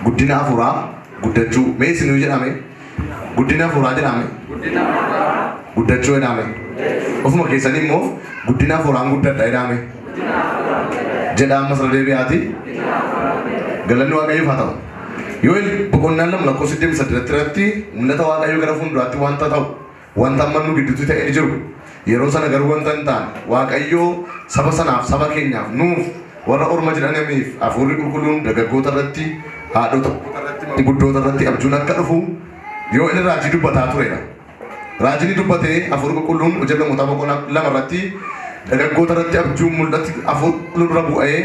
guddina afuuraa guddachuu mee isinuu jedhame guddina afuuraa jedhame guddachuu jedhame ofuma keessanii immoo guddina afuuraan guddadha jedhame jedha ammas irra deebi'aati galanni waaqayyoof haa ta'u yoo boqonnaan lama lakkoofsa 8 irratti mul'ata waaqayyoo gara fuulduraatti wanta ta'u wanta amma nu gidduutti ta'ee jiru yeroo sana garuu wanta hin taane waaqayyoo saba sanaaf saba keenyaaf nuuf warra orma jedhaniif hafuurri qulqulluun dargaggoota irratti haadhota irratti guddoota irratti abjuun akka dhufu yoo inni raajii dubbataa turedha. Raajii dubbatee hafuurri qulqulluun hojii namoota boqonnaa lama irratti dargaggoota irratti abjuun mul'atti hafuurri qulqulluun irra bu'ee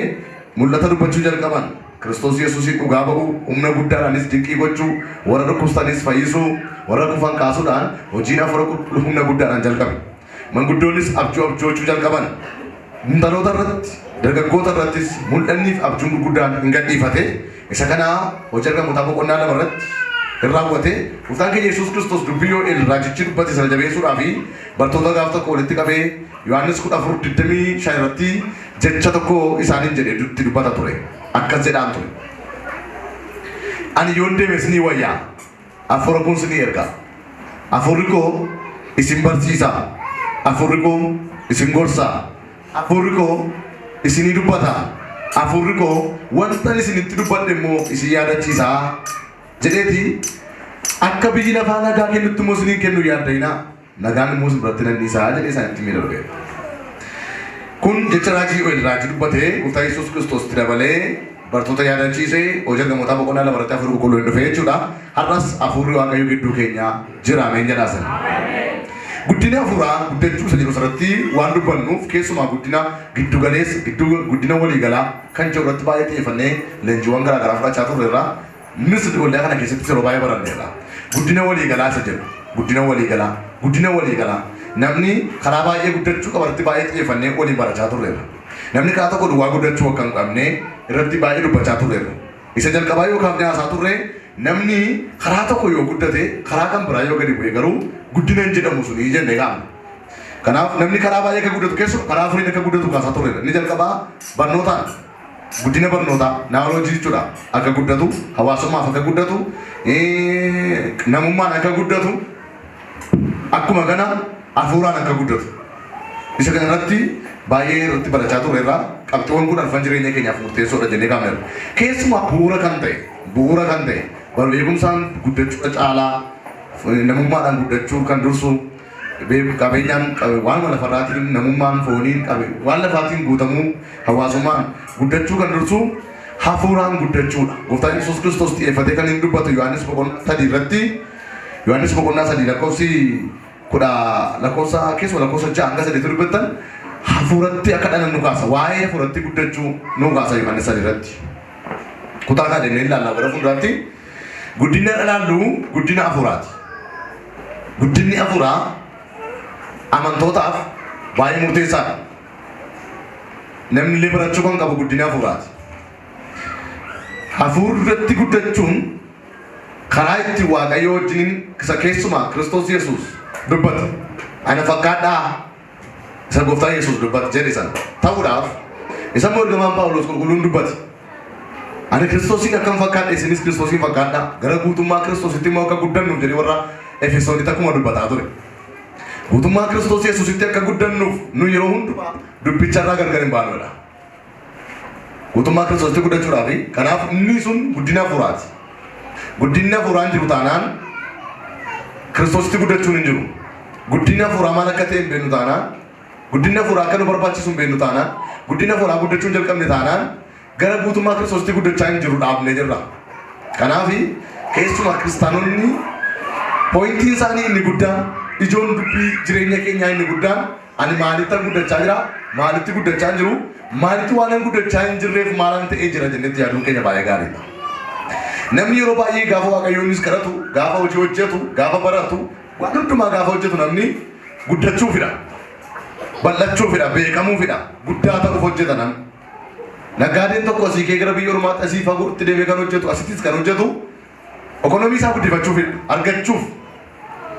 mul'ata dubbachuu jalqaban. Kiristoos Yesuusin dhugaa ba'uu humna guddaadhaanis dinqii gochuu warra dhukkubsatanis fayyisuu warra kufan kaasuudhaan hojiin hafuura qulqulluu humna guddaadhaan jalqabe. Manguddoonnis abjoochuu jalqaban. Intaloota irratti dargaggoota irrattis mul'anniif abjuun gurguddaan hin gadhiifate isa kanaa hojii namoota boqonnaa lama irratti hin raawwate gooftaan keenya Yesuus Kiristoos dubbii Yoo'eel raajichi dubbate sana jabeessuudhaa fi bartoota gaaf tokko walitti qabee Yohaannis 14:25 irratti jecha tokko isaaniin jedhee itti dubbata ture. Akkas jedhaan ture. Ani yoon deemes ni wayyaa hafuura koos ni erga. Hafuurri koo isin barsiisa. Hafuurri koo isin gorsa. Hafuurri koo isinii dubbata. Hafuurri koo wanta isinitti dubbadhe immoo isin yaadachiisa jedheeti akka biyyi lafaa nagaa kennutti immoo isinii kennu yaaddayina nagaan immoo isin biratti nan dhiisaa jedhee isaanitti miidhagee. Kun jecha raajii Yoo'eel raajii dubbatee gooftaa Yesuus Kiristoositti dabalee bartoota yaadachiisee hojii namoota boqonnaa lama irratti hafuurri qulqulluun dhufee jechuudha. Har'as hafuurri waaqayyoo gidduu keenya jira ameen jedhaasan. Guddina hafuuraa guddachuu isa jedhu irratti waan dubbannuuf keessumaa guddina giddu galeessa guddina waliigalaa kan jiru irratti baay'ee xiyyeeffannee leenjiiwwan garaagaraa fudhachaa turreerra. Innis waldaa kana keessatti yeroo baay'ee baranneerra. Guddina waliigalaa isa jedhu guddina waliigalaa namni karaa baay'ee guddachuu qaba irratti baay'ee xiyyeeffannee waliin barachaa turreerra. Namni karaa tokko duwwaa guddachuu akka hin qabne irratti baay'ee dubbachaa turreerra. Isa jalqabaa yoo kaafnee haasaa turre namni karaa tokko yoo guddate karaa kan biraa yoo gadi bu'e garuu guddina hin jedhamu suni jennee gaafna. Kanaaf namni karaa baay'ee akka guddatu keessumaa karaa afuriin akka guddatu kaasaa turreerra. Inni jalqabaa barnootaan guddina barnootaa naawoloojii jechuudha akka guddatu hawaasummaaf akka guddatu namummaan akka guddatu akkuma kana hafuuraan akka guddatu. Isa kana irratti baay'ee irratti barachaa turreerra. Qabxiiwwan kun arfan jireenya keenyaaf murteessoodha jennee gaafneerra. Keessumaa bu'uura kan ta'e baruu eegumsaan guddachuu caalaa namummaadhaan guddachuu kan dursu qabeenyaan waan lafarraatiin namummaan fooniin waan lafaatiin guutamuu hawaasummaan guddachuu kan dursu hafuuraan guddachuudha. Gooftaan Yesuus Kiristoos xiyyeeffatee kan inni dubbatu Yohaannis boqonnaa 3 irratti Yohaannis boqonnaa 3 lakkoofsi 6 hanga 8 dubbattan hafuuratti akka dhalan nu kaasa. Waa'ee hafuuratti guddachuu nu kaasa Yohaannis 3 irratti. Kutaa kana jennee ilaallaa gara fuulduraatti guddina ilaallu guddina hafuuraati. Guddinni hafuuraa amantootaaf baay'ee murteessaadha. Namni illee barachuu kan qabu guddina hafuuraati. Hafuurratti guddachuun karaa itti waaqayyo wajjin isa keessumaa Kiristoos Yesuus dubbata. Ana fakkaadhaa isa gooftaan Yesuus dubbata jedhe sana ta'uudhaaf isa ergamaan Phaawulos qulqulluun dubbate. Ani Kiristoosin akkam fakkaadha isinis Kiristoosin fakkaadhaa gara guutummaa Kiristoositti immoo akka guddannuuf jedhee warra Efesoonitti akkuma dubbataa ture. Guutummaa Kiristoos Yesuusitti akka guddannuuf nu yeroo hundumaa dubbicharraa gargar hin baanudha. Guutummaa Kiristoositti guddachuudhaaf kanaaf inni sun guddina hafuuraati. Guddinni hafuuraan jiru taanaan Kiristoositti guddachuun hin jiru. Guddinni hafuuraa maal akka ta'e hin beeknu taanaan guddinni hafuuraa akka nu barbaachisu hin beeknu taanaan guddinni hafuuraa guddachuu hin jalqabne taanaan gara guutummaa Kiristoositti guddachaa hin jiru dhaabnee jirra. Kanaaf keessumaa kiristaanonni pointiin isaanii inni guddaan ijoon dubbii jireenya keenyaa inni guddaan ani maalitti guddachaa jira maalitti guddachaa hin jiru maalitti waan guddachaa hin jirreef maalaan ta'ee jira jennetti yaaduun keenya baay'ee gaariidha. Namni yeroo baay'ee gaafa waaqayyoonnis kadhatu gaafa hojii hojjetu gaafa baratu waan hundumaa gaafa hojjetu namni guddachuufidha bal'achuufidha beekamuufidha guddaa ta'uuf hojjeta namni. Naggaadeen tokko asii kee gara biyya ormaatti asii fagootti deemee kan hojjetu asittis kan hojjetu ekonomii isaa guddifachuuf argachuuf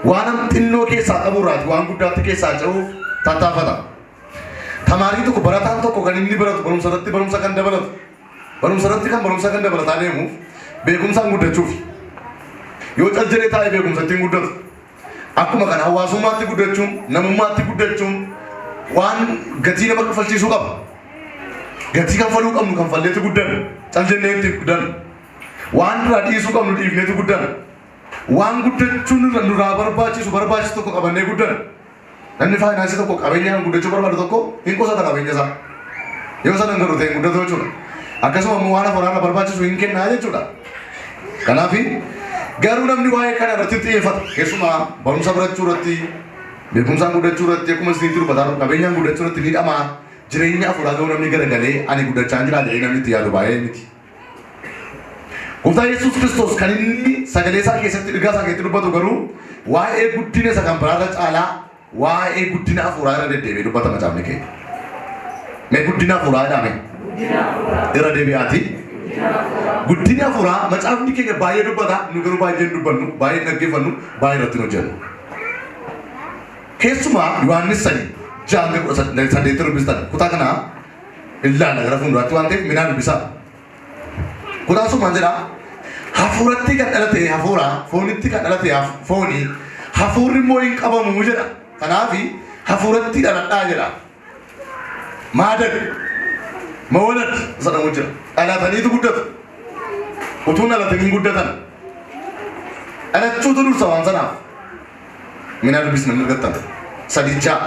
waan xinnoo keessaa qaburraati waan guddaatti keessaa ce'uuf tattaafata. Tamaarii tokko barataan tokko kan inni baratu barumsa irratti kan dabalatu barumsa irratti kan barumsa kan dabalataa deemuuf beekumsaan guddachuuf yoo caljalee taa'ee beekumsatti guddatu akkuma kana hawaasummaatti guddachuun namummaatti guddachuun waan gatii nama kaffalchiisuu qaba. Gatii kaffaluu qabnu kanfalleetu guddan caljanneetti guddan waan duraa dhiisuu qabnu dhiifneetu guddan waan guddachuun nurraa barbaachisu tokko qabannee guddan. Namni faayinaansii tokko qabeenyaan guddachuu barbaadu tokko hin qusata qabeenya isaa yoo sana hin godhu ta'e guddatu jechuudha. Akkasuma immoo waan hafuuraan barbaachisu hin kennaa jechuudha. Kanaaf garuu namni waa'ee kana irratti xiyyeeffata keessumaa barumsa barachuu irratti beekumsaan guddachuu irratti akkuma isinitti dubbataa qabeenyaan guddachuu irratti ni dhamaa jireenya hafuuraa garuu namni garagalee ani guddachaa jira jedhee namni itti yaadu baay'ee miti. Gooftaa Yesuus Kiristoos kan inni sagalee isaa keessatti dhigaa isaa keessatti dubbatu garuu waa'ee guddina isa kan biraarra caalaa waa'ee guddina hafuuraa irra deddeebi'ee dubbata macaafni keenya. Mee guddina hafuuraa jedhame irra deebi'aati. Guddina hafuuraa macaafni keenya baay'ee dubbata nu garuu baay'ee dubbannu baay'ee dhaggeeffannu baay'ee irratti hojjennu. Keessumaa Yohaannis 3:8 dubbistan kutaa kana ilaala gara fuulduraatti waan ta'eef minaan dubbisaa. Kutaa sun maal jedhaa? Hafuuratti kan dhalate hafuura, foonitti kan dhalate fooni, hafuurri immoo hin qabamu jedha. Kanaaf hafuuratti dhaladhaa jedha. Maadad, mawalad jedhamu jira. Dhalataniitu guddatu. Utuu dhalatanii guddatan. Dhalachuutu dursa waan sanaaf. Minaa dubbisna ni argattan. Sadichaa.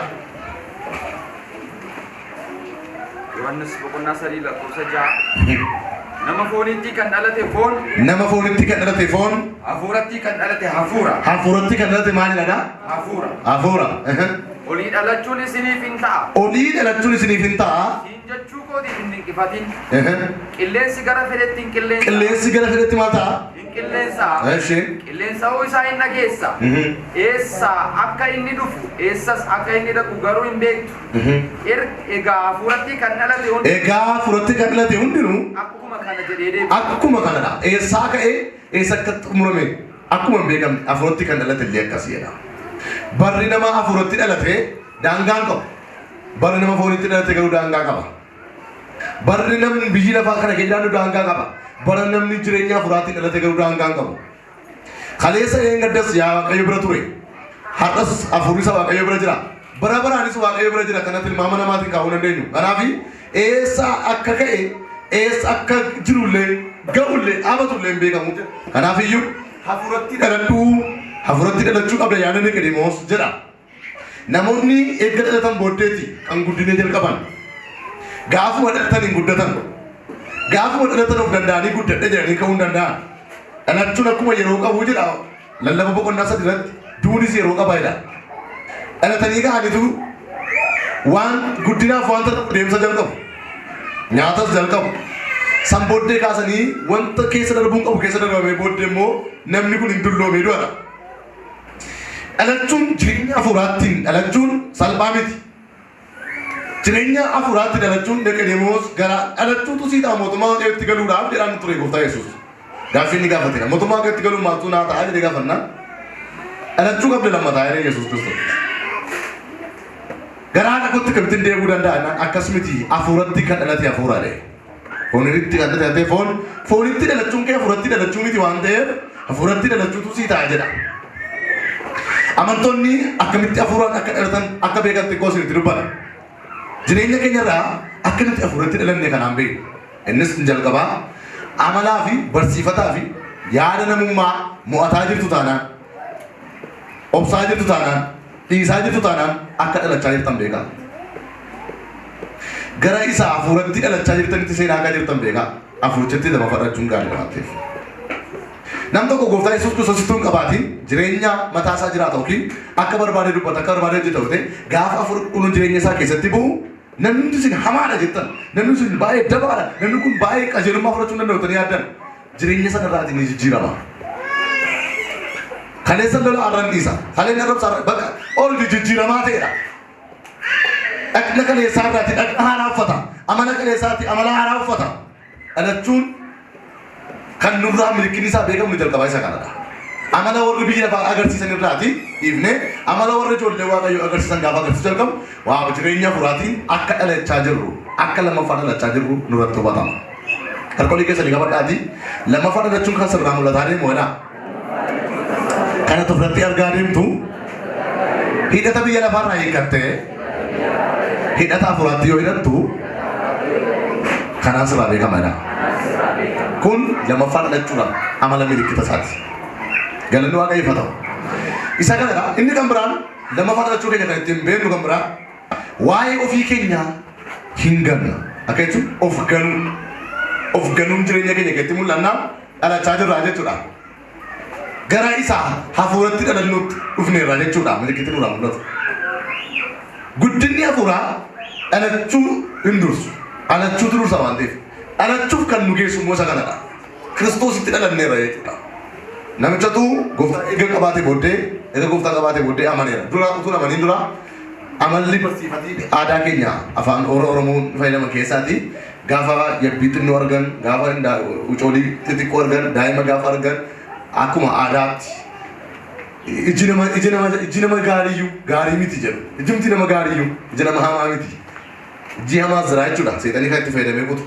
Yohaannis boqonnaa 3:6 nama foonitti kan dhalate foon nama foonitti kan dhalate foon hafuuratti kan dhalate hafuura hafuuratti kan dhalate maalidha? Hafuura. Olii dhalachuun isiniif hin ta'a. Olii dhalachuun isiniif hin ta'a. Siin jechuu kootiif hin dinqifatin. Qilleensi gara fedhetti hin qilleensa. Qilleensi gara fedhetti maal ta'a? Hin qilleensa. Qilleensa'uu isaa hin dhageessa. Eessa akka inni dhufu eessas akka inni dhaqu garuu hin beektu. Egaa hafuuratti kan dhalate hundinuu akkuma kana jedhee deebi'a. Akkuma kanadha. Eessaa ka'ee eessa akka xumurame akkuma hin beekamne hafuuratti kan dhalate illee akkasii jedhama. Barri nama hafuuratti dhalate daangaan qaba. Barri nama foonitti dhalate garuu daangaa qaba. Barri namni biyyi lafaa kana keessaadhu daangaa qaba. Barri namni jireenya hafuuraatti dhalate garuu daangaan qabu. Kaleessa gaddas yaa Waaqayyo bira ture. Har'as hafuurri isa Waaqayyo bira jira. Bara baraanis Waaqayyo bira jira. Kanatti ilmaama namaatiin kaa'uu dandeenyu. Kanaaf eessa akka ka'e eessa akka jirullee ga'ullee abatullee hin beekamu. Kanaaf iyyuu hafuuratti dhalachuu qabda yaada Niqoodimoos jedha. Namoonni eegga dhalatan booddeeti kan guddinee jalqaban. Gaafuma dhalatan hin guddatan. Gaafuma dhalatan of danda'anii guddadhe jedhanii ka'uu hin danda'an. Dhalachuun akkuma yeroo qabu jedha. Lallaba boqonnaa 3 irratti duunis yeroo qaba jedha. Dhalatanii ka'anitu waan guddinaaf wanta deemsa jalqabu. Nyaatas jalqabu. San booddee kaasanii wanta keessa darbuun qabu keessa darbamee booddee immoo namni kun hin dulloomee du'adha. Dhalachuun jireenya hafuuraattiin dhalachuun salphaa miti. Jireenya hafuuraatti dhalachuun Niqoodimoos gara dhalachuutu siidaa mootummaa Waaqayyootti galuudhaaf jedhaan ture Gooftaa Yesuus. Gaaffii inni gaafatedha. Mootummaa Waaqayyootti galuun maaltu naa ta'a jedhee gaafannaan dhalachuu qabda lammataa jedhee Yesuus Kiristoos. Garaa dhaqotti kamittiin deemuu danda'a akkas miti hafuuratti kan dhalate hafuuraadha. Foonitti kan dhalate foonitti dhalachuun kee hafuuratti dhalachuu miti waan ta'eef hafuuratti dhalachuutu sii ta'a jedha. Amantoonni akkamitti hafuuraan akka dhalatan akka beekatti goosinitti dubbata. Jireenya keenyarraa akkamitti hafuuratti dhalanne kanaan beeku. Innis jalqabaa amalaa fi barsiifataa fi yaada namummaa mo'ataa jirtu taanaan obsaa jirtu taanaan dhiisaa jirtu taanaan akka dhalachaa jirtan beekaa. Gara isaa hafuuratti dhalachaa jirtanitti seenaa akka jirtan beekaa. Hafuurichatti lama fudhachuun gaarii waan ta'eef. Nam tokko Gooftaa Yesuus Kiristoos hin qabaatiin jireenya mataa isaa jiraata yookiin akka barbaade dubbata akka barbaade hojjeta ta'e gaafa hafuurri qulqulluun jireenya isaa keessatti bu'u namni sun hamaadha jettan namni sun baay'ee dabaadha namni kun baay'ee qajeelummaa fudhachuu hin danda'u ta'anii yaaddan jireenya sana irraatiin ni jijjiirama. Kaleessa lola arran dhiisa kaleen arrabsa bakka ol jijjiiramaa ta'edha. Dhaqna kaleessaa irraatti dhaqna haaraa uffata amala kaleessaatti amala haaraa uffata dhalachuun kan nurraa milikiin isaa beekamu jalqabaa isa kanadha. Amala warri biyya lafaa agarsiisan irraati ifne amala warri ijoollee Waaqayyo agarsiisan gaafa agarsiisu jalqabu waa jireenya hafuuraatiin akka dhalachaa jirru akka lammaffaa dhalachaa jirru nurratti hubatama. Harkoolii keessa ni qabadhaati. Lammaffaa dhalachuun kan sirraa mul'ataa deemu jedha. Kana tofratti argaa deemtu hidhata biyya lafaarraa hiikattee hidhata afuraatti yoo hidhattu kanaan sirraa beekamadha. Kun lammaffaa dhalachuudha amala milikkita isaati. Galanni waaqayyoof haa ta'u. Isa kanadha. Inni kan biraan lammaffaa dhalachuu keenya kan ittiin beeknu kan biraa waa'ee ofii keenyaa hin ganna. Akka jechuun of ganuun jireenya keenya keessatti mul'annaa dhalachaa jirraa jechuudha. Gara isaa hafuuratti dhalannuutti dhufneerra jechuudha. Milikkiti nurraa mul'atu. Guddinni hafuuraa dhalachuu hin dursu. Dhalachuutu dursa waan ta'eef. Dhalachuuf kan nu geessu immoo isa kanadha. Kiristoositti dhalanneerra jechuudha. Namichatu gooftaa eega qabaatee booddee eega gooftaa qabaatee booddee amaneera. Dura utuu amaniin dura amalli barsiifatii aadaa keenya afaan Oromoon fayyadaman keessaati. Gaafa yabbii xinnoo argan, gaafa ucoolii xixiqqoo argan, daa'ima gaafa argan akkuma aadaatti iji nama gaariyyuu gaarii miti jedhu. Ijumti nama gaariyyuu iji nama hamaa miti. Iji hamaa jira jechuudha. Seexanii kan itti fayyadamee kutu.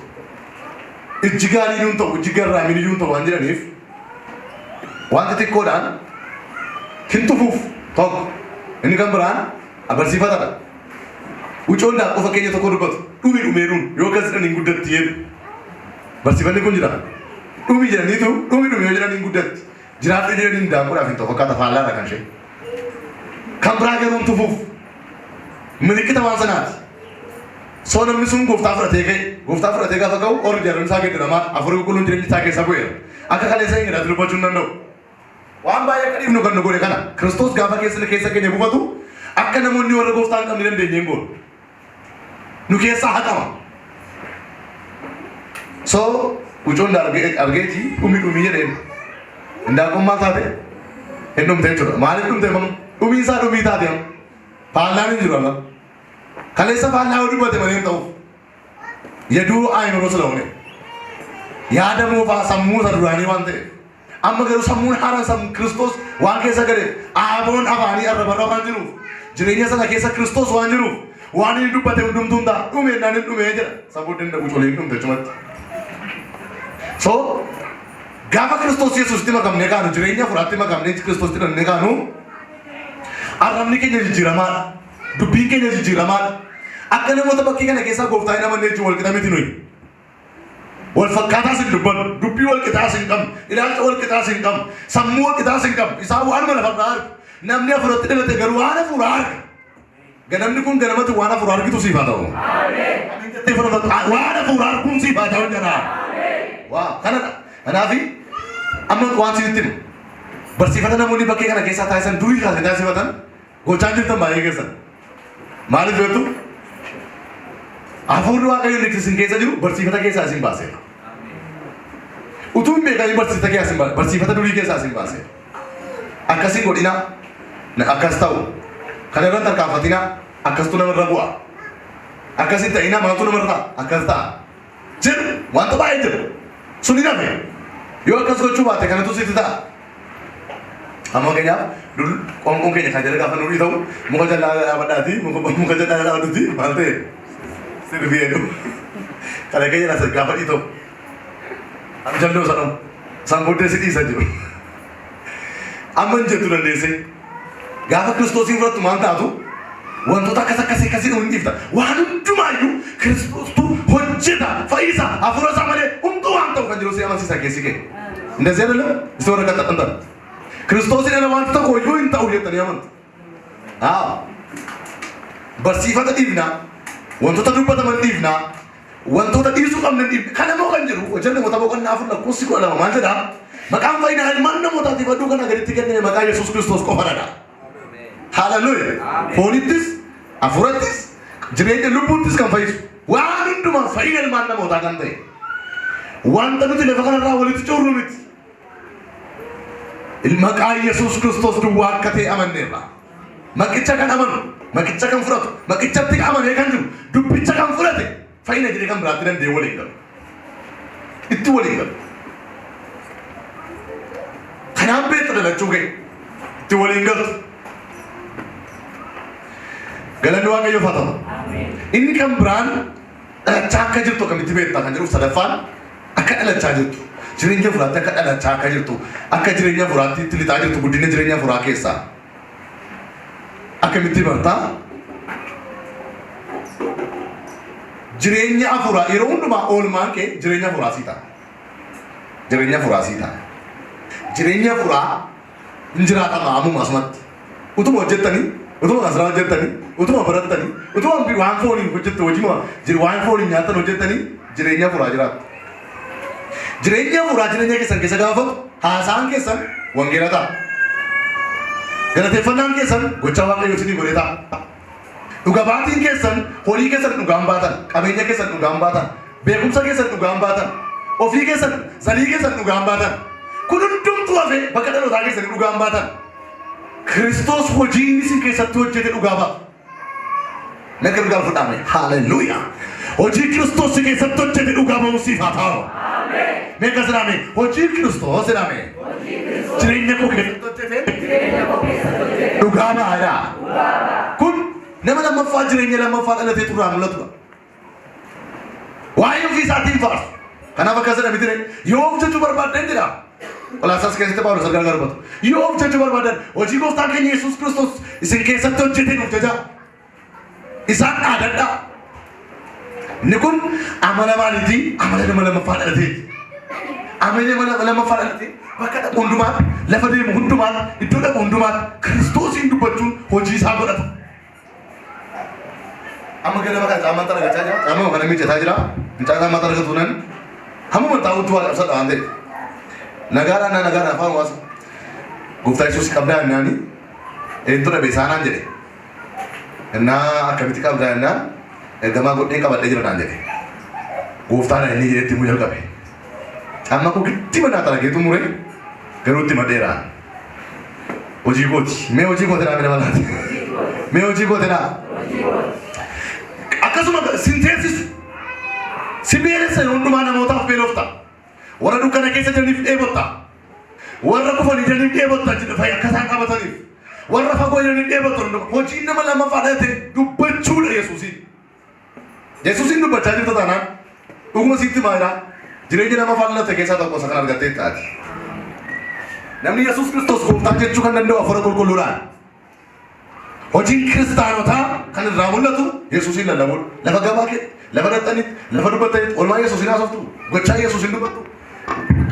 Iji gaariyyuu ta'u, iji garraaminiyyuu ta'u waan jedhaniif wanti xiqqoodhaan hin tufuuf tokko. Inni kan biraan agarsiifatadha. Ucoon daakuu fakkeenya tokko dubbatu dhumi dhumeeruun yoo akkas jedhan hin guddatti jedhu. Barsiifanni kun jira. Dhumi jedhaniitu dhumi yoo jedhan hin guddatti. Jiraatanii jedhanii daakuudhaaf hin ta'u fakkaata faallaadha kan ishee. Kan biraa garuu hin tufuuf. Milikkita waan sanaati. Soo namni sun gooftaa fudhatee ka'e gooftaa fudhatee gaafa ka'u orri jaalalli isaa geeddaramaa afurii qulqulluun jireenya isaa keessa bu'eera. Akka kaleessa hin jedhatu dubbachuu hin danda'u. Waan baay'ee akka dhiifnu kan nu godhe kana Kiristoos gaafa keessa keenya buufatu akka namoonni warra gooftaa hin qabne dandeenye hin goonu. Nu keessaa haqama. So ucoon argeeti dhumi jedheen hindaaqqoon maal taate hin dhumte jechuudha. Maaliif dhumte malu dhumii isaa dhumii taate faallaan hin jiru amma. Kaleessa faallaa yoo dubbate malee hin ta'uuf. Yaduu aayinoo ስለሆነ yaada moofaa sammuu isa duraanii waan ta'eef. Amma garuu sammuun haaraan sammuu Kiristoos waan keessa gale aaboon afaanii arrabarra waan jiruuf jireenya sana keessa Kiristoos waan jiruuf waan inni dubbate hundumtuu hin ta'a dhumee naan hin dhumee jedha sammuu danda'u colee hin dhumte chumatti. So gaafa Kiristoos Yesuusitti makamnee kaanu jireenya furaatti makamnee Kiristoositti dhannee kaanu arrabni keenya jijjiiramaadha. Dubbiin keenya jijjiiramaadha. Akka namoota bakkee kana keessaa gooftaa hin amannee wal qixa miti nuyi. Wal fakkaataa sin dubbannu, dubbii wal qixaa sin qabnu, ilaalcha wal qixaa sin qabnu, sammuu wal qixaa sin qabnu. Isaan waan mala fardaa argu. Namni afuratti dhalate garuu waan afuraa arga. Ganamni kun ganamatti waan afuraa argitu siif haa ta'u. Waan afuraa arguun siif haa ta'u jedha. Waa kanadha. Kanaafi amma waan sinitti himu. Barsiifata namoonni bakkee kana keessaa taasisan durii kaasee taasifatan gochaa jirtan baay'ee keessan. Maaliif beektu? Hafuurri waaqayyoon isin keessa jiru barsiifata keessaa isin baaseera. Utuu hin beekanii barsiifata durii keessaa isin baaseera. Akkasii godhina akkas ta'u. Kana irratti harkaanfatina akkastuu namarra bu'a. Akkasii ta'ina maaltu namarra akkas ta'a. Jedhu wanta baay'ee jedhu. Sun hin hafe. Yoo akkas gochuu baate kanatu sitti ta'a. Amma keenyaaf qoonqoon keenya kan jala gaafa nuyi ta'u muka jalaa dhaabadhaati muka jalaa dhaabadhuti maal ta'e sirbii jedhu. Kana keenya nasa gaafa dhiitoo. Am jalloo sanam san booddee si dhiisa jiru. Amma hin jettu dandeesse. Gaafa Kiristoosiin fudhattu maal taatu wantoota akkasii nu hin dhiifta. Waan hundumaayyuu Kiristoostu hojjeta fayyisa hafuura isaa malee hunduu waan ta'u kan jiru si amansiisa keessi kee. እንደዚህ አይደለም እስቲ ወረቀት ጠቅንጠን ክርስቶስን ለማለት ተቆዩ እንታው የጠሪያመንት አዎ በርሲፈተ ዲብና ወንቶተ ዱበተ መንዲብና ወንቶተ ዲሱ ቀምን ዲብ ከነሞ ከንጅሩ ወጀነ ወተቦቀና አፍለ ኩስ ቆላ ማንተዳ መቃም ፈይና ማንነ ሞታቲ ፈዱ ከና ገሪት ከነ መቃ ኢየሱስ ክርስቶስ ቆፈራዳ ሃሌሉያ ፖሊቲስ አፍረቲስ ጅሬደ ልቡትስ ከንፈይስ ዋንዱማ ፈይነል ማንነ ሞታ ከንተ ዋንተ ኑት ለፈከራ ወልት ጮሩምት المقا يسوع كريستوس دواكتي امنيرا مكيتشا كان امن مكيتشا كان فرات مكيتشا تيك امن يكنجو دبيتشا كان فرات فاينا جري كان براتين دي ولينغل اتو ولينغل خنام بيت لا تشوغي اتو ولينغل غلن واغا يفاتا امين اني كان بران تشاكا جرتو كم تبيتا كان جرو سدفان akka dhalachaa jirtu jireenya furaatti akka dhalachaa akka jirtu akka jireenya furaatti itti lixaa jirtu guddina jireenya furaa keessaa akkamitti bartaa jireenya afuraa yeroo hundumaa oolmaan kee jireenya furaasii ta'a. Jireenya furaasii ta'a. Jireenya furaa hin jiraatama ammuma asumatti. Utuma hojjettanii, utuma asirraa hojjettanii, utuma barattanii, utuma waan fooniin hojjettu hojiima waan fooniin nyaatan hojjettanii jireenya furaa jiraatu. Jireenya furaa jireenya keessan keessa gaafatu haasaan keessan wangeela ta'a. Galateeffannaan keessan gochaa waaqayyoo isinii godhee ta'a. Dhugaa baatiin keessan horii keessan dhugaan baatan, qabeenya keessan dhugaan baatan, beekumsa keessan dhugaan baatan, ofii keessan zalii keessan dhugaan baatan. Kun hundumtuu hafe bakka dhalootaa keessan dhugaan baatan. Kiristoos hojii inni isin keessatti hojjete dhugaa baata. Naga dhugaa fudhame. Haleluuyaa. Hojii Kiristoos isin keessatti hojjete dhugaa ba'uu siif haa ta'u. Ameen. Meeqa jedhame? Hojii Kiristoos jedhame. Jireenya koo keessatti hojjete dhugaa baadha. Kun nama lammaffaa jireenya lammaffaa dhalatee turraa mul'atudha. Waa'ee ofii isaatiin faarsu. Kanaaf akkas jedhame ture yoo hojjechuu barbaaddan jedha. Qolaasaas keessatti Phaawulos gargaara garbatu. Yoo hojjechuu barbaadan hojii gooftaan keenya Yesuus Kiristoos isin keessatti hojjete nuuf jaja. Isaan dhaadadha. Inni kun amala maaliiti? Amala nama lammaffaa dhalateeti. Amala nama lammaffaa dhalatee bakka dhaqu hundumaan lafa deemu hundumaan iddoo dhaqu hundumaan Kiristoosiin dubbachuun hojii isaa godhata. Amma ganama kan caamaan taragachaa jira. Caamaa kana mijataa jira. Mucaa caamaa taragatu nan hammuma taa'utu waa qabsadha waan ta'eef. Nagaadhaan afaan waasa. Gooftaa Yesuus qabdaa jennaani eenyutu dhabe isaanaan jedhe. Innaa akkamitti qabdaa jennaan ergamaa godhee qabadhee jira naan jedhe. Gooftaadha inni jedhetti immoo jalqabe. Caamaa koo gitti manaa tarageetu mure garuu itti madheeraan. Hojii kooti. Mee hojii koote naa nama laati. Mee hojii koote naa. Akkasuma sinteesisu. Sibeeressa hundumaa namootaaf beelofta. Warra dukkana keessa jiraniif dheebotta. Warra kufanii jiraniif dheebotta akka isaan qabataniif. Warra fagoo jiraniif dheebotta. Hojiin nama lammaffaa dhalate dubbachuudha Yesuusiin. Yesuusiin dubbachaa jirta taanaan dhuguma sitti maalidhaa jireenya lammaffaa dhalate keessaa tokko isa kan argattee taati. Namni Yesuus Kiristoos gooftaa jechuu kan danda'u hafuura qulqulluudhaan. Hojiin kiristaanotaa kan irraa mul'atu Yesuusiin lallabuudha. Lafa gabaa kee, lafa dhaxxanitti, lafa dubbattanitti oolmaa Yesuusiin haasoftu, gochaa Yesuusiin dubbattu.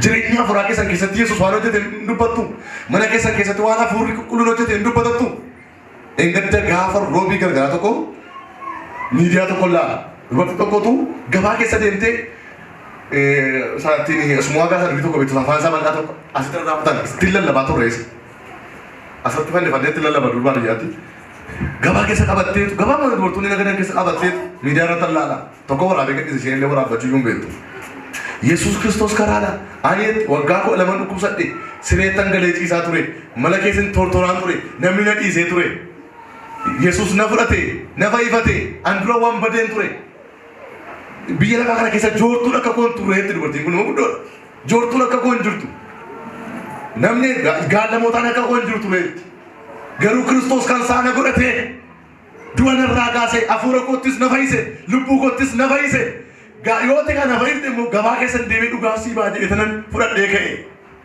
Jireenya hafuuraa keessan keessatti Yesuus waan hojjete hin dubbattu. Mana keessan keessatti waan hafuurri qulqulluun hojjete hin dubbatattu. Engadda gaafa roobii gargaraa tokko miidiyaa tokko laala. Dubartii tokkotu gabaa keessa deemtee sa'aatiin asumaa gaafa durii tokko beektu afaan isaa bal'aa tokko asitti irraa fudhatan ittiin lallabaa turreessa. Asirratti fannifannee ittiin lallaba durbaan iyyaatti. Gabaa keessa qabatteetu gabaa mana dubartoonni nagadan keessa qabatteetu miidiyaa irratti laala. Tokko waraabee gadhiise isheen illee waraabbachuu hin beektu. Yesuus Kiristoos karaadha. Ani waggaa 12 dhukkubsadhe sireettan galee ciisaa ture. Mala keessan tortoraan ture. Namni na dhiisee ture. Yesuus na fudhate, na fayyifate, an dura waan badeen ture. Biyya lafaa kana keessa joortuun akka koon turreetti dubartiin kun nama guddoodha. Joortuun akka koon jirtu. Namni gaallamootaan akka koon jirtu reetti. Garuu Kiristoos kan isaa na godhate. Du'a narraa kaase, hafuura koottis na fayyise, lubbuu koottis na fayyise. Yoo ta'e kana fayyifte immoo gabaa keessan deemee dhugaa sii ba'a jedhe tanan fudhadhee ka'e.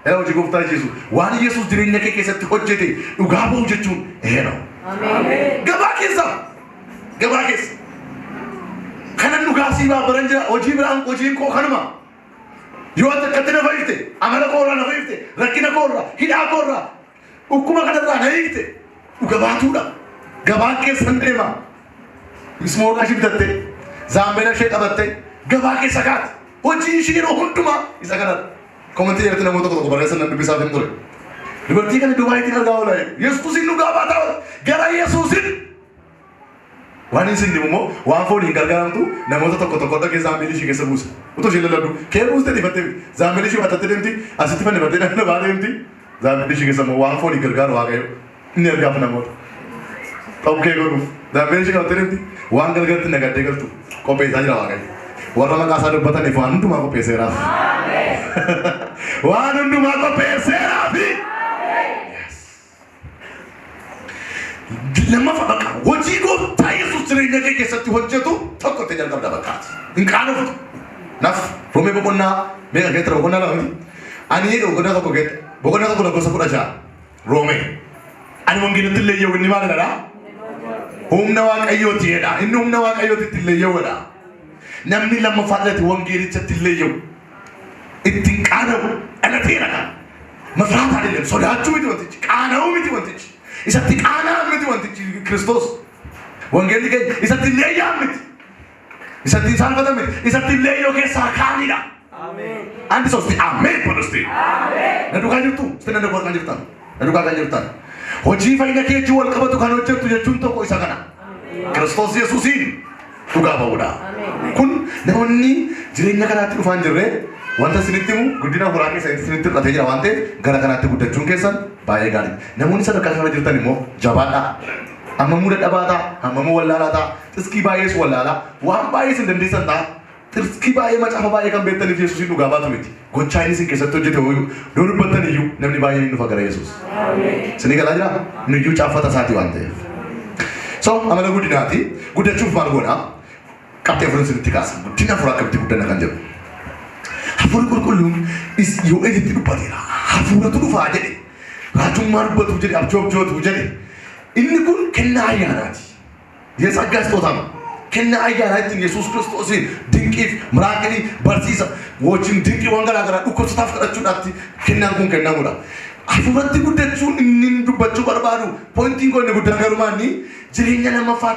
Yaa hojii gooftaa Yesuus waan Yesuus jireenya kee keessatti hojjete dhugaa ba'u jechuun eeno. Gabaa keessa kanan dhugaa sii ba'a baran jira hojii biraan hojiin koo kanuma. Yoo akkatti na fayyifte amala koorraa na fayyifte rakkina koorraa hidhaa koorraa dhukkuma kanarraa na hiikte dhuga baatuudha. Gabaan keessan deema. Mismooqaa ishee bitatte zaambela ishee qabatte gabaa keessa kaate hojii ishee yeroo hundumaa isa kanadha. Komantii irratti namoota tokko barreessan nan dubbisaaf hin ture. Dubartii kana Dubaayittiin argaa oola. Yesuusin dhugaa baataa gara Yesuusin. Waan isin dimu immoo waan fooniin gargaaramtu namoota tokko dhaqee zaambelii ishee keessa buusa. Utuu ishee lalladhu kee buustee dhiifattee zaambelii ishee batattee deemti asitti fannifattee dhandha baa deemti. Zaambelii ishee keessa immoo waan fooniin gargaaru waaqayyo inni argaaf namoota. Tokkee godhuuf zaambelii ishee qabattee deemti waan gargaarti nagaddee galtu qopheessaa jira waaqayyo. Warra maqaa isaa dubbataniif waan hundumaa qopheesseeraaf. Waan hundumaa qopheesseeraaf. Lammaffaa bakka hojii gooftaa Yesuus jireenya kee keessatti hojjetu tokko ta'e jalqabda bakkaati. Hin qaanoftu. Naaf Roomee boqonnaa meeqa keessa boqonnaa lama miti. Ani boqonnaa tokko keessa boqonnaa tokko lakkoofsa 16 Roomee. Ani wangeelatti illee yoo inni maal jedhaa? Humna waaqayyooti jedha. Inni humna waaqayyooti illee yoodha. Namni lammaffaa irratti wangeelichatti illee yoo itti qaana'u dhalateera kan. Mafraata አይደለም sodaachuu miti wantichi qaana'uu miti wantichi. Isatti qaana'aa miti wantichi Kiristoos. Wangeelli keenya isatti illee yaa miti. Isatti salphata miti. Isatti illee yoo keessaa kaanidha. Ameen. Andi sosti ameen podosti. Ameen. Na duukaa jirtu. Sina na kan jirtan. Na duukaa kan jirtan. Hojii fayyina keetti wal qabatu kan hojjettu jechuun tokko isa kana. Kiristoos Yesuusiin dhugaa ba'uudha. Kun namoonni jireenya kanaatti dhufan jirre wanta isinitti himu guddina furaa keessa isinitti hir'atee jira waan ta'eef gara kanaatti guddachuun keessan baay'ee gaarii. Namoonni sadarkaa kana jirtan immoo jabaadhaa. Hammamuu dadhabaa ta'a, hammamuu wallaalaa ta'a, xiskii baay'ees wallaalaa, waan baay'ees hin dandeessan ta'a. Xiskii baay'ee macaafa baay'ee kan beektaniif Yesuusiin dhugaa baatu miti. Gochaa inni isin keessatti hojjete yoo dubbattan iyyuu namni baay'een hin dhufa gara Yesuus. Isinii galaa jira? Inni iyyuu caaffata isaatii waan ta'eef. So amala guddinaati. Guddachuuf maal goonaa? Qabxee afurii isinitti kaasa. Guddina afuraa akkamitti guddanna kan jedhu. Hafuurri qulqulluun yoo elitti dubbateera. Hafuuratu dhufaa jedhe. Raajummaa dubbatu jedhe, abjootu jedhe. Inni kun kennaa ayyaanaati. የጸጋ ስጦታ ነው። kennaa ayyaanaa ittiin Yesuus Kiristoosiin dinqiif miraakilii barsiisa wajjin dinqii waan garaa garaa dhukkubsataaf kadhachuudhaatti kennaan kun kennamuudha. Hafuuratti guddachuun inni dubbachuu barbaadu pointiin kun inni guddaan garumaa inni jireenya lammaffaa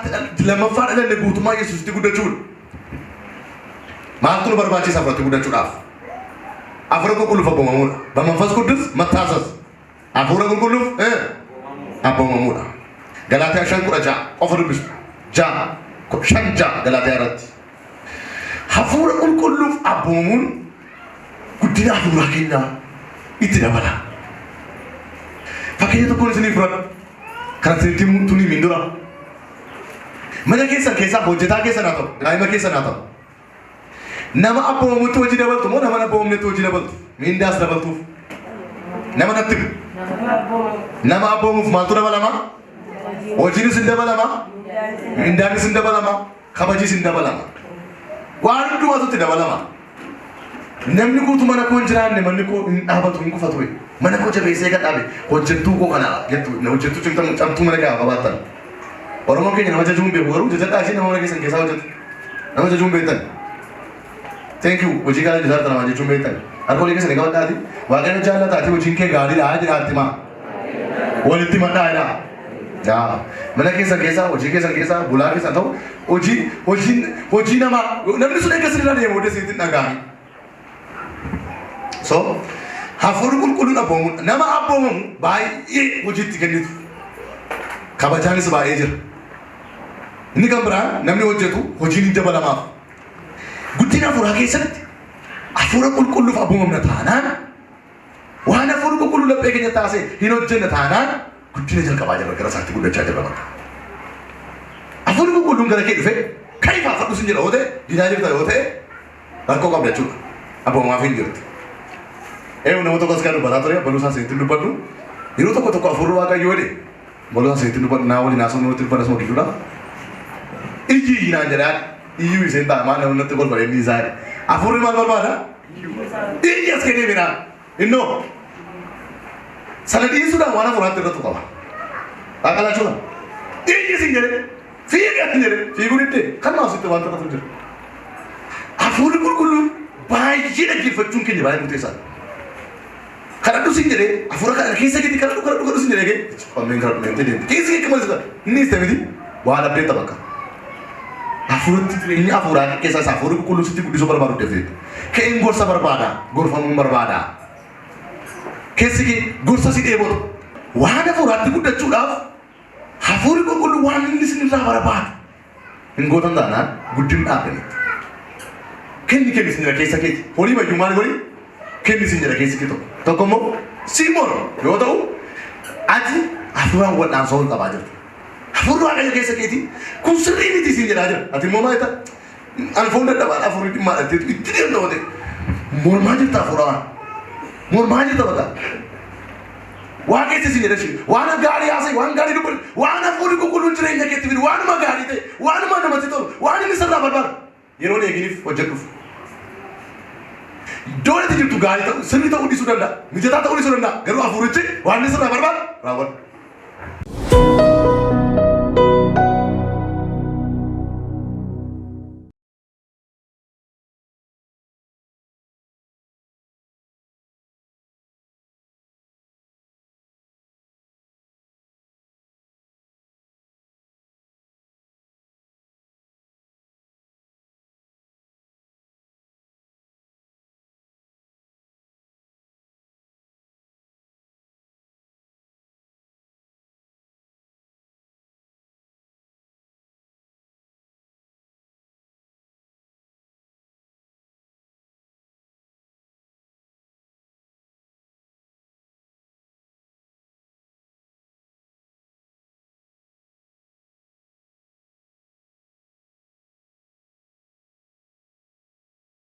dhalanne guutummaa Yesuusitti guddachuudha. Maaltu nu barbaachisa hafuuratti guddachuudhaaf? Hafuura qulqulluuf abboomamuudha. በመንፈስ ቅዱስ መታዘዝ hafuura qulqulluuf abboomamuudha. Galaatiyaa 5:6 qofa dubbisu. Shanja Galaatiyaa irratti. Hafuura qulqulluuf abboomamuun guddina hafuuraa keenyaa itti dabala. Fakkeenya tokkoon isinii fudhadha. Kan isinitti tuni min dura. Mana keessaa hojjetaa keessan haa ta'u, daa'ima keessan haa ta'u. Nama abboomamutti hojii dabaltu moo nama abboomamnetti hojii dabaltu? Mindaas dabaltuuf. Nama natti nama abboomuuf maaltu dabalama? Hojiinis hin dabalama? Mindaanis hin dabalama? Kabajiis hin dabalama? Waan hundumaatutti dabalama. Namni guutuu mana koo hin jiraanne manni koo hin dhaabatu hin kufatu. Mana koo jabeessee gad dhaabe hojjettuu koo kana jettu hojjettuu cimtuu mana gaa qabaatan. Oromoon keenya nama jajuun beeku garuu jajadhaa ishee nama mana keessan keessaa hojjetu. Nama jajuun beektan. Thank you. Hojii kana jiraata nama jechuun beektan. Harkoolii keessan egaa waddaati. Waaqayyo jaallataati hojiin kee gaariidha jiraatti maa. Walitti madhaadha. Yaa mana keessan keessaa hojii keessan keessaa bulaa keessan ta'u hojii namaa namni sun eeggas irra deemu oduu isiitti dhagaami. So hafuurri qulqulluun abboomamu nama abboomamu baay'ee hojiitti kennitu. Kabajaanis baay'ee jira. Inni kan biraan namni hojjetu hojiin hin dabalamaaf. Guddina hafuuraa keessatti hafuura qulqulluuf abboomamna taanaan waan hafuurri qulqulluu laphee keenya taasee hin hojjenna taanaan guddina jalqabaa jira gara isaatti guddachaa jira bakka. Hafuurri qulqulluun gara kee dhufe kan ifaaf fadhu sin jedha yoo ta'e diinaa jirta yoo ta'e rakkoo qabda jechuudha. Abboomaaf hin jirti. Nama tokko as kan dubbataa ture baluu isaa seetiin dubbadhu yeroo tokko hafuurri waaqayyoo jedhe baluu isaa seetiin dubbadhu naa waliin haasofnu nutti dubbata suma gidduudha. Iyyi naan jedhaan iyyuu isheen ta'a maal namni natti golfa inni isaa jedhe. Hafuurri maal barbaada? Iyyi as kennee midhaan innoo sana dhiisuudhaan waan hafuuraatti irratti qaba. Dhaaqalachuudha. Iyyi isin jedhe fiigaa jedhe fiiguun iddee kan maasitti waan taphatu jira. Hafuurri qulqulluun baay'ee dhaggeeffachuun keenya baay'ee murteessaadha. Kadhadhu sin jedhee hafuura kana keessa gadi kadhadhu sin jedhee qammeen kadhadhu meentee deemte. Keessa gadi malee inni isa miti waan abdeetta bakka. Hafuuratti inni hafuuraa keessa isaa hafuurri qulqulluun sitti guddisuu barbaadu deefteetti. Ka'een gorsa barbaada gorfamuun barbaada. Keessi kee gorsa si dheebotu waan hafuuraatti guddachuudhaaf hafuurri qulqulluun waan inni isinirraa barbaadu hin gootan taanaan guddin dhaabanitti. Kenni sin jira keessa keeti horii bayyuu maal godhi kenni sin jira keessa keetu tokko immoo Simoon yoo ta'u ati hafuuraan wal'aansoo qabaa jirtu. Hafuurri waaqayyo keessa keeti kun sirrii miti sin jedhaa jira. Ati immoo maal ta'e ani foon dadhabaa hafuurri dhimmaa dhatteetu itti deemta oote mormaa jirta hafuuraan mormaa jirta bakka. Waan keessa sin jedha ishee waan gaarii haasa'e waan gaarii dubbatu waan hafuurri qulqulluun jireenya keetti fidu waanuma gaarii ta'e waanuma namatti tolu waan inni sirraa barbaadu yeroo eeginiif hojjedhuuf. Iddoo itti jirtu gaarii ta'u sirrii ta'uu dhiisuu danda'a. Mijataa ta'uu dhiisuu danda'a. Garuu hafuurichi waan inni sirraa barbaadu raawwadhu.